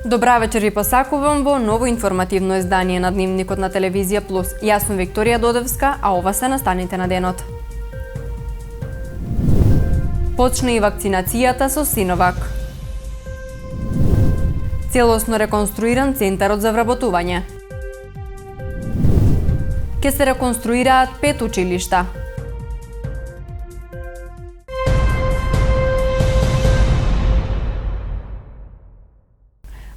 Добра вечер ви посакувам во ново информативно издание на Дневникот на Телевизија Плюс. Јас сум Викторија Додевска, а ова се настаните на денот. Почна и вакцинацијата со Синовак. Целосно реконструиран центарот за вработување. Ке се реконструираат 5 училишта.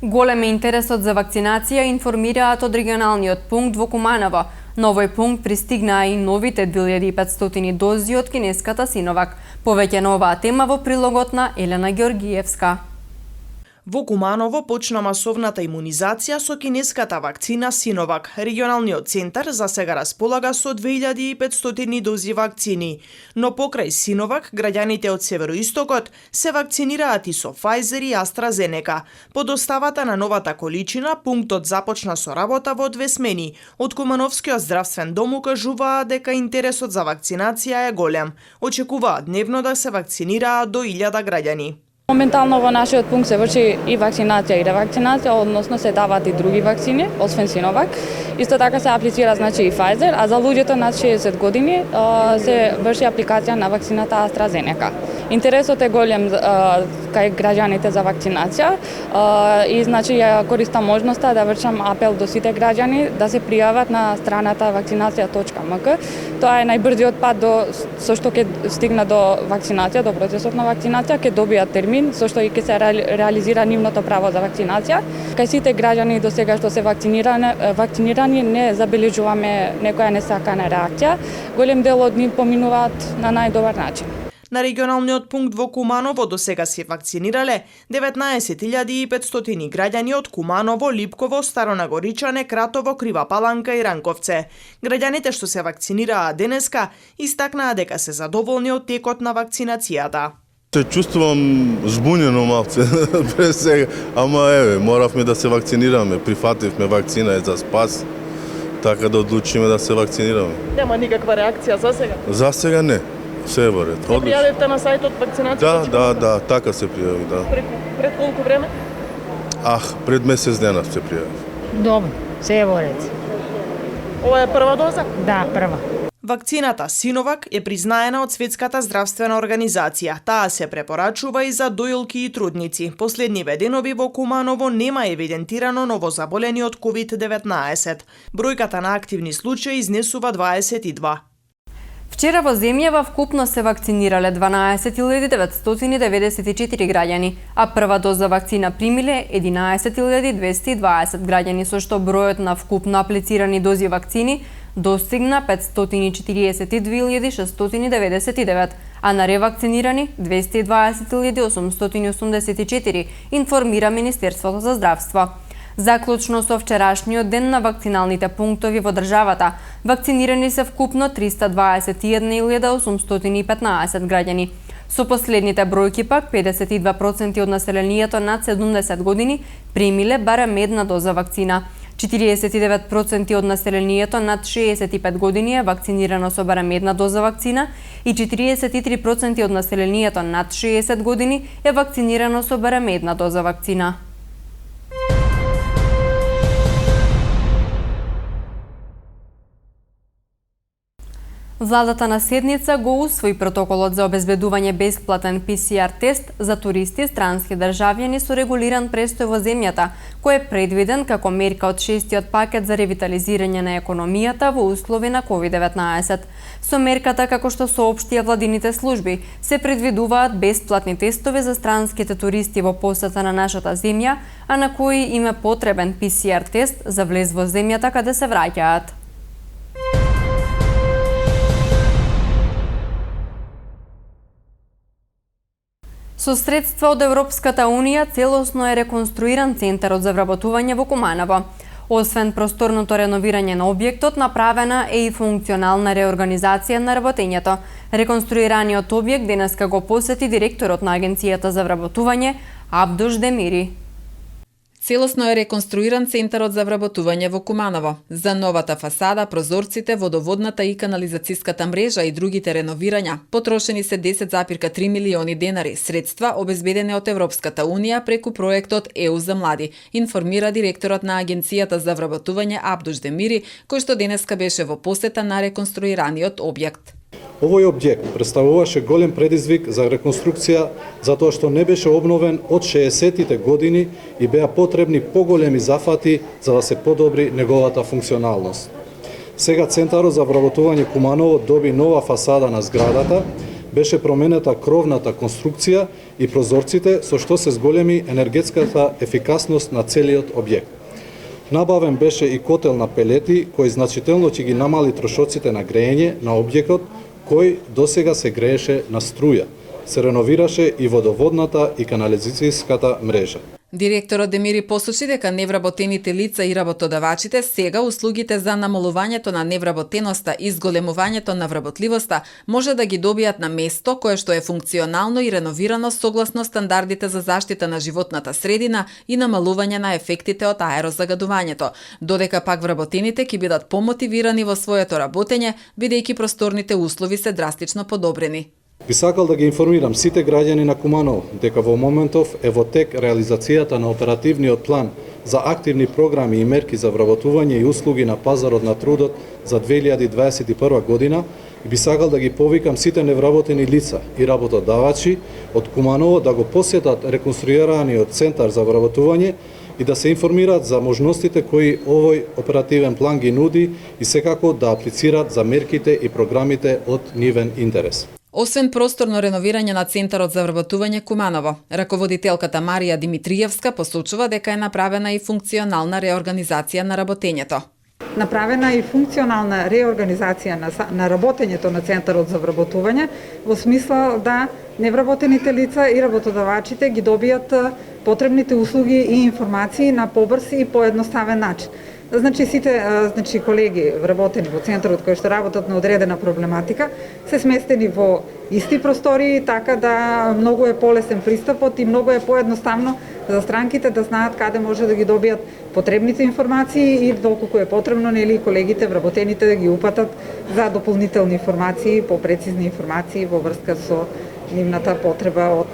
Голем е интересот за вакцинација, информираат од регионалниот пункт во Куманово. На овој пункт пристигнаа и новите 2500 дози од кинеската Синовак. Повеќе на оваа тема во прилогот на Елена Георгиевска. Во Куманово почна масовната имунизација со кинеската вакцина Синовак. Регионалниот центар за сега располага со 2500 дози вакцини, но покрај Синовак граѓаните од североистокот се вакцинираат и со Pfizer и AstraZeneca. По доставата на новата количина, пунктот започна со работа во 2 смени. Од Кумановскиот здравствен дом укажуваат дека интересот за вакцинација е голем. Очекуваат дневно да се вакцинираат до 1000 граѓани. Моментално во нашиот пункт се врши и вакцинација и ревакцинација, односно се даваат и други вакцини, освен Синовак. Исто така се аплицира и Pfizer, а за луѓето над 60 години се врши апликација на вакцината AstraZeneca. Интересот е голем кај граѓаните за вакцинација и ја користам можноста да вршам апел до сите граѓани да се пријават на страната vakcinacija.mk. Тоа е најбрзиот пат со што ќе стигна до вакцинација, до процесот на вакцинација, ќе добијат термин со што и ќе се реализира нивното право за вакцинација. Кај сите граѓани до сега што се вакцинирани не забележуваме некоја несакана реакција. Голем дел од нив поминуваат на најдобар начин. На регионалниот пункт во Куманово до сега се вакцинирале 19.500 граѓани од Куманово, Липково, Старонагоричане, Кратово, Крива Паланка и Ранковце. Граѓаните што се вакцинираа денеска истакнаа дека се задоволни од текот на вакцинацијата. Се чувствувам збунено малце пред сега, ама моравме да се вакцинираме, прифативме вакцина за спас, така да одлучиме да се вакцинираме. Нема никаква реакција за сега? За сега не. Се е во ред. Се пријавивте на сајтот вакцинација? Да, така се пријави, да. Пред колку време? Пред месец дена се пријави. Добро, се е во ред. Ова е прва доза? Да, прва. Вакцината Синовак е признаена од Светската здравствена организација. Таа се препорачува и за дојлки и трудници. Последниве денови во Куманово нема евидентирано новозаболени од COVID-19. Бројката на активни случаи изнесува 22. Вчера во земјава вкупно се вакцинирале 12.994 граѓани, а прва доза вакцина примиле 11.220 граѓани, со што бројот на вкупно аплицирани дози вакцини достигна 542.699, а на ревакцинирани 220.884, информира Министерството за здравство. Заклучно со вчерашниот ден на вакциналните пунктови во државата, вакцинирани се вкупно 321.815 граѓани. Со последните бројки пак 52% од населението над 70 години примиле барем една доза вакцина. 49% од населението над 65 години е вакцинирано со барем една доза вакцина и 43% од населението над 60 години е вакцинирано со барем една доза вакцина. Владата на седница го усвои протоколот за обезбедување бесплатен ПСР тест за туристи странски државјани со регулиран престој во земјата, кој е предвиден како мерка од 6-тиот пакет за ревитализирање на економијата во услови на COVID-19. Со мерката, како што соопштија владините служби, се предвидуваат бесплатни тестови за странските туристи во посета на нашата земја, а на кои им е потребен ПСР тест за влез во земјата каде се враќаат. Со средства од Европската Унија целосно е реконструиран центарот за вработување во Куманово. Освен просторното реновирање на објектот, направена е и функционална реорганизација на работењето. Реконструираниот објект денеска го посети директорот на Агенцијата за вработување Абдуш Демири. Целосно е реконструиран центарот за вработување во Куманово. За новата фасада, прозорците, водоводната и канализацијската мрежа и другите реновирања потрошени се 10,3 милиони денари, средства обезбедени од Европската Унија преку проектот ЕУ за млади, информира директорот на Агенцијата за вработување Абдуш Демири, кој што денеска беше во посета на реконструираниот објект. Овој објект представуваше голем предизвик за реконструкција затоа што не беше обновен од 60-тите години и беа потребни поголеми зафати за да се подобри неговата функционалност. Сега Центарот за вработување Куманово доби нова фасада на зградата, беше променета кровната конструкција и прозорците со што се зголеми енергетската ефикасност на целиот објект. Набавен беше и котел на пелети кој значително ќе ги намали трошоците на грејење на објектот кој досега се грееше на струја. Се реновираше и водоводната и канализацијската мрежа. Директорот Демири посочи дека невработените лица и работодавачите сега услугите за намалувањето на невработеноста и зголемувањето на вработливоста може да ги добијат на место кое што е функционално и реновирано согласно стандардите за заштита на животната средина и намалување на ефектите од аерозагадувањето, додека пак вработените ќе бидат помотивирани во своето работење, бидејќи просторните услови се драстично подобрени. Би сакал да ги информирам сите граѓани на Куманово дека во моментов е во тек реализацијата на оперативниот план за активни програми и мерки за вработување и услуги на пазарот на трудот за 2021 година и би сакал да ги повикам сите невработени лица и работодавачи од Куманово да го посетат реконструираниот центар за вработување и да се информираат за можностите кои овој оперативен план ги нуди и секако да аплицираат за мерките и програмите од нивен интерес. Освен просторно реновирање на Центарот за вработување Куманово, раководителката Марија Димитриевска посочува дека е направена и функционална реорганизација на работењето. Направена и функционална реорганизација на работењето на Центарот за вработување во смисла да невработените лица и работодавачите ги добијат потребните услуги и информации на побрз и поедноставен начин. Значи сите колеги вработени во центарот кои што работат на одредена проблематика се сместени во исти простории, така да многу е полесен пристапот и многу е поедноставно за странките да знаат каде може да ги добијат потребните информации и доколку е потребно колегите вработените да ги упатат за дополнителни информации, попрецизни информации во врска со нивната потреба од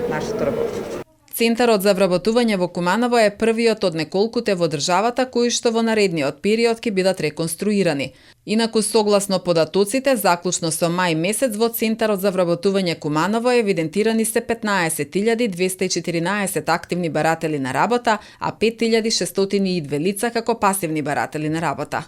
нашето работење. Центарот за вработување во Куманово е првиот од неколкуте во државата кои што во наредниот период ќе бидат реконструирани. Инаку согласно податоците, заклучно со мај месец во Центарот за вработување Куманово евидентирани се 15.214 активни баратели на работа, а 5.602 лица како пасивни баратели на работа.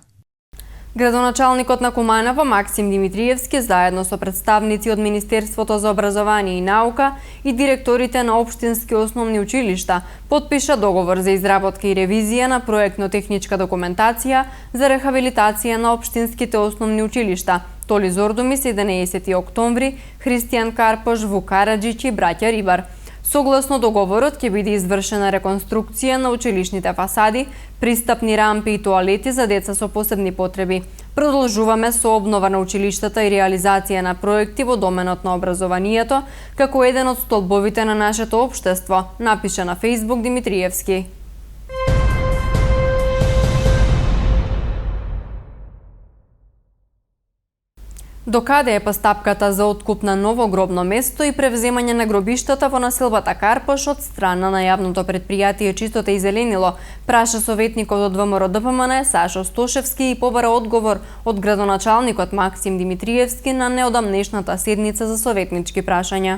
Градоначалникот на Куманово Максим Димитриевски заедно со представници од Министерството за образование и наука и директорите на општински основни училишта потпиша договор за изработка и ревизија на проектно-техничка документација за рехабилитација на општинските основни училишта Толи Зордумис 11 октомври, Христијан Карпош, Вук Караджич и браќа Рибар. Согласно договорот ќе биде извршена реконструкција на училишните фасади, пристапни рампи и тоалети за деца со посебни потреби. Продолжуваме со обнова на училиштата и реализација на проекти во доменот на образованието, како еден од столбовите на нашето општество, напиша на Facebook Димитриевски. Докаде е постапката за откуп на ново гробно место и превземање на гробиштата во населбата Карпош од страна на јавното предпријатие Чистота и зеленило, праша советникот од ВМРО ДПМН Сашо Стошевски и побара одговор од градоначалникот Максим Димитриевски на неодамнешната седница за советнички прашања.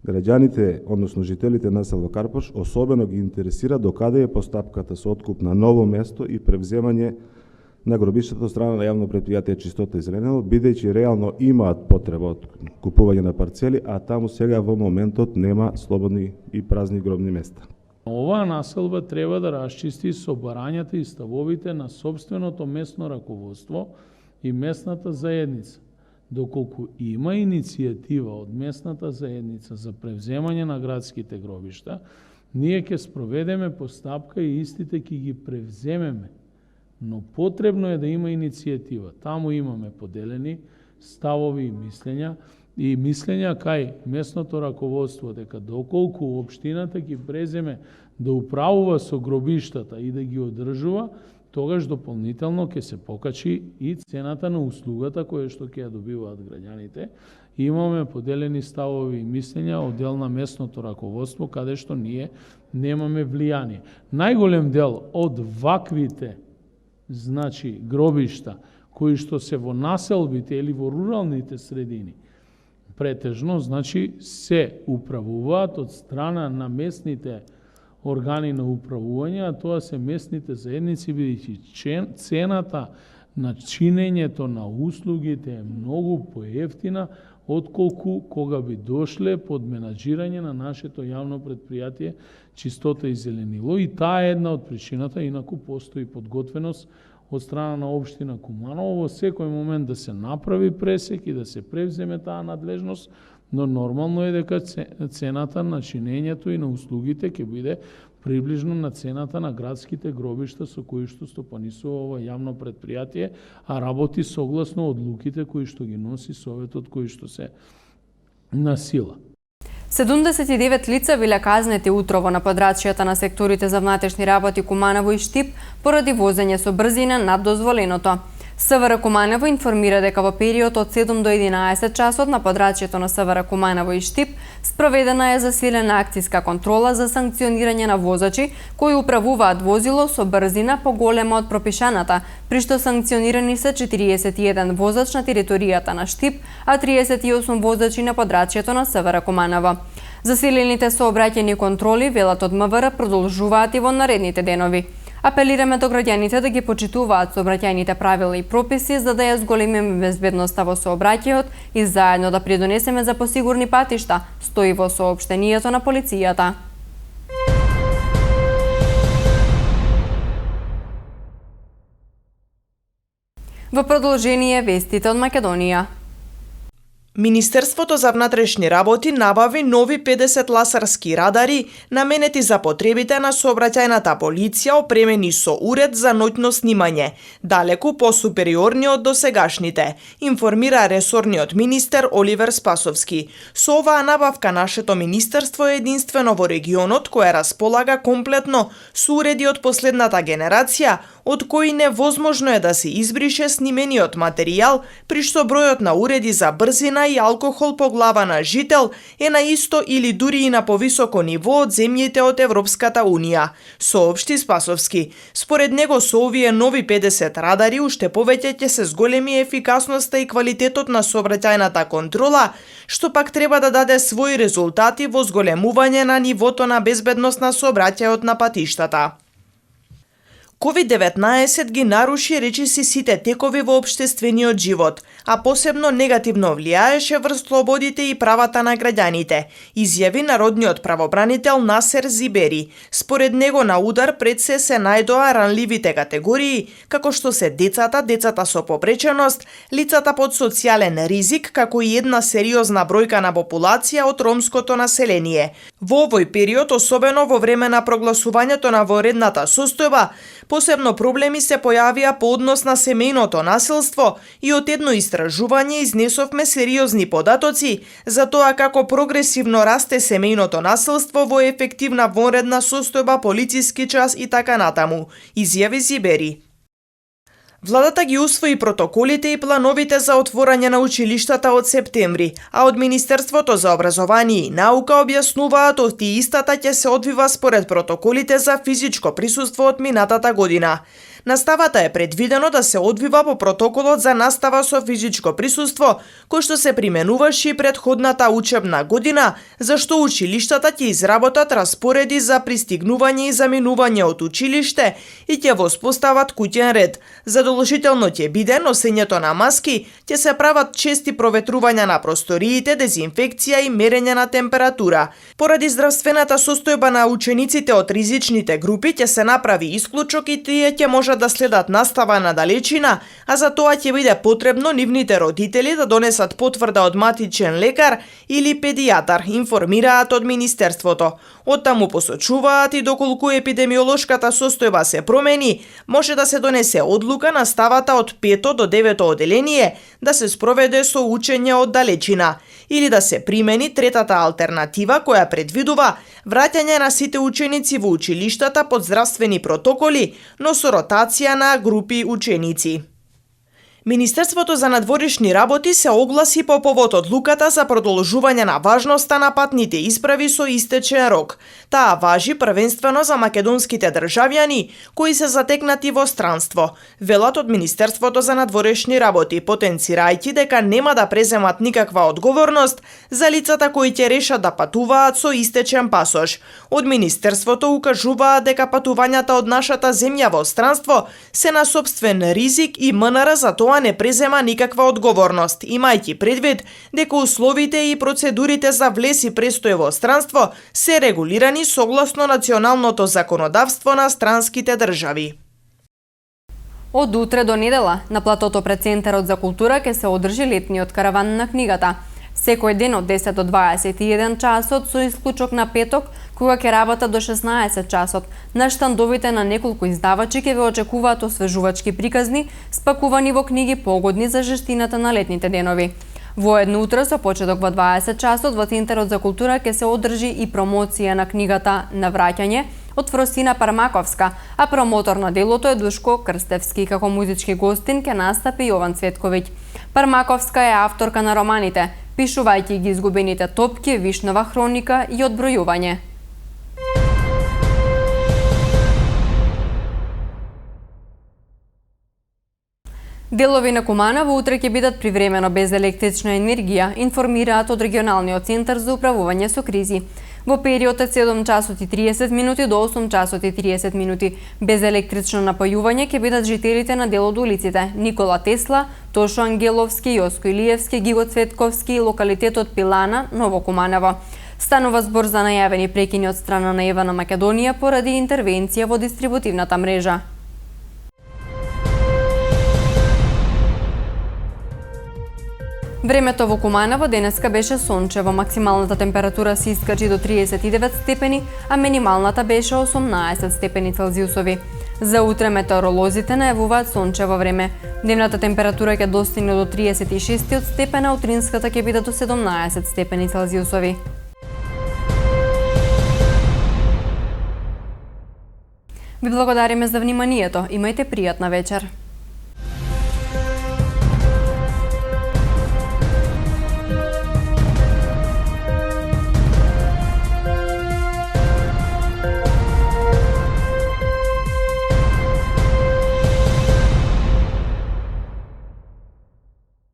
Граѓаните, односно жителите на село Карпош, особено ги интересира докаде е постапката со откуп на ново место и превземање на гробиштата од страна на јавно предпријатие Чистота и зеленило, бидејќи реално имаат потреба од купување на парцели, а таму сега во моментот нема слободни и празни гробни места. Оваа населба треба да расчисти собарањата и ставовите на сопственото местно раководство и местната заедница. Доколку има иницијатива од местната заедница за превземање на градските гробишта, ние ќе спроведеме постапка и истите ќе ги превземеме. Но потребно е да има иницијатива. Таму имаме поделени ставови и мислења и мислења кај местното раководство дека доколку општината ќе преземе да управува со гробиштата и да ги одржува, тогаш дополнително ќе се покачи и цената на услугата која што ќе ја добиваат граѓаните. Имаме поделени ставови и мислења од дел на местното раководство каде што ние немаме влијание. Најголем дел од ваквите гробишта кои што се во населбите или во руралните средини претежно се управуваат од страна на местните органи на управување, а тоа се местните заедници, бидејќи цената на чинењето на услугите е многу поевтина отколку кога би дошле под менаџирање на нашето јавно предпријатие Чистота и зеленило. И таа е една од причината, инаку постои подготвеност од страна на општина Куманово во секој момент да се направи пресек и да се превземе таа надлежност, но нормално е дека цената на чинењето и на услугите ќе биде приближно на цената на градските гробишта со кои што стопанисува ова јавно предпријатие, а работи согласно одлуките кои што ги носи Советот кои што се на сила. 79 лица биле казнети утрово на подрачјата на секторите за внатрешни работи Куманово и Штип поради возење со брзина над дозволеното. СВР Куманово информира дека во период од 7 до 11 часот на подрачјето на СВР Куманово и Штип спроведена е засилена акцијска контрола за санкционирање на возачи кои управуваат возило со брзина поголема од пропишаната, при што санкционирани се 41 возач на територијата на Штип, а 38 возачи на подрачјето на СВР Куманово. Засилените сообраќајни контроли, велат од МВР, продолжуваат и во наредните денови. Апелираме до граѓаните да ги почитуваат сообраќајните правила и прописи за да ја зголемиме безбедноста во сообраќајот и заедно да придонесеме за посигурни патишта, стои во соопштението на полицијата. Во продолжение вестите од Македонија. Министерството за внатрешни работи набави нови 50 ласарски радари наменети за потребите на сообраќајната полиција, опремени со уред за ноќно снимање, далеку посупериорни од досегашните, информира ресорниот министер Оливер Спасовски. Со оваа набавка нашето министерство е единствено во регионот кое располага комплетно со уреди од последната генерација, од кои невозможно е да се избрише снимениот материјал, при што бројот на уреди за брзина и алкохол по глава на жител е на исто или дури и на повисоко ниво од земјите од Европската Унија, соопшти Спасовски. Според него со овие нови 50 радари уште повеќе ќе се зголеми ефикасноста и квалитетот на сообраќајната контрола, што пак треба да даде своји резултати во зголемување на нивото на безбедност на сообраќајот на патиштата. COVID-19 ги наруши речиси сите текови во општествениот живот, а посебно негативно влијаеше врз слободите и правата на граѓаните, изјави народниот правобранител Насер Зибери. Според него на удар пред се најдоа ранливите категории, како што се децата со попреченост, лицата под социјален ризик, како и една сериозна бројка на популација од ромското население. Во овој период, особено во време на прогласувањето на воредната состојба, посебно проблеми се појавија по однос на семејното насилство и од едно истражување изнесовме сериозни податоци за тоа како прогресивно расте семејното насилство во ефективна вонредна состојба, полициски час и така натаму, изјави Зибери. Владата ги усвои протоколите и плановите за отворање на училиштата од септември, а од Министерството за образование и наука објаснуваат од истата ќе се одвива според протоколите за физичко присуство од минатата година. Наставата е предвидено да се одвива по протоколот за настава со физичко присуство, кој што се применуваше и предходната учебна година, зашто училиштата ќе изработат распореди за пристигнување и заминување од училиште и ќе воспостават куќен ред. Задолжително ќе биде носењето на маски, ќе се прават чести проветрувања на просториите, дезинфекција и мерење на температура. Поради здравствената состојба на учениците од ризичните групи ќе се направи исклучок и тие ќе може да следат настава на далечина, а за тоа ќе биде потребно нивните родители да донесат потврда од матичен лекар или педијатар, информираат од Министерството. Оттаму посочуваат и доколку епидемиолошката состојба се промени, може да се донесе одлука на ставата од 5 до 9 оделение да се спроведе со учење од далечина или да се примени третата алтернатива која предвидува враќање на сите ученици во училиштата под здравствени протоколи, но со ротација на групи ученици. Министерството за надворешни работи се огласи по повод одлуката за продолжување на важноста на патните исправи со истечен рок. Таа важи првенствено за македонските државјани кои се затекнати во странство, велат од Министерството за надворешни работи, потенцирајќи дека нема да преземат никаква одговорност за лицата кои ќе решат да патуваат со истечен пасош. Од Министерството укажуваат дека патувањата од нашата земја во странство се на сопствен ризик и МНР за тоа не презема никаква одговорност, имајќи предвид дека условите и процедурите за влез и престој во странство се регулирани согласно националното законодавство на странските држави. Од утре до недела на платото пред Центарот за култура ќе се одржи летниот караван на книгата. Секој ден од 10 до 21 часот со исклучок на петок, кога ќе работа до 16 часот. На штандовите на неколку издавачи ќе ве очекуваат освежувачки приказни, спакувани во книги погодни за жестината на летните денови. Во едно утро со почеток во 20 часот во Центарот за култура ќе се одржи и промоција на книгата На враќање од Фросина Пармаковска, а промотор на делото е Душко Крстевски, како музички гостин ќе настапи Јован Цветковиќ. Пармаковска е авторка на романите, пишувајќи ги Изгубените топки, Вишнова хроника и Одбројување. Делови на Куманово утре ќе бидат привремено без електрична енергија, информираат од регионалниот центар за управување со кризи. Во период од 7 часот и 30 минути до 8 часот и 30 минути без електрично напојување ќе бидат жителите на дел од улиците Никола Тесла, Тошо Ангеловски, Јоско Илиевски, Гиго Цветковски и локалитетот Пилана, Ново Куманово. Станува збор за најавени прекини од страна на Ева на Македонија поради интервенција во дистрибутивната мрежа. Времето во Куманово денеска беше сончево, максималната температура се искачи до 39 степени, а минималната беше 18 степени Целзиусови. За утре метеоролозите најавуваат сончево време. Дневната температура ќе достигне до 36 степена, утринската ќе биде до 17 степени Целзиусови. Ви благодариме за вниманието. Имајте пријатна вечер.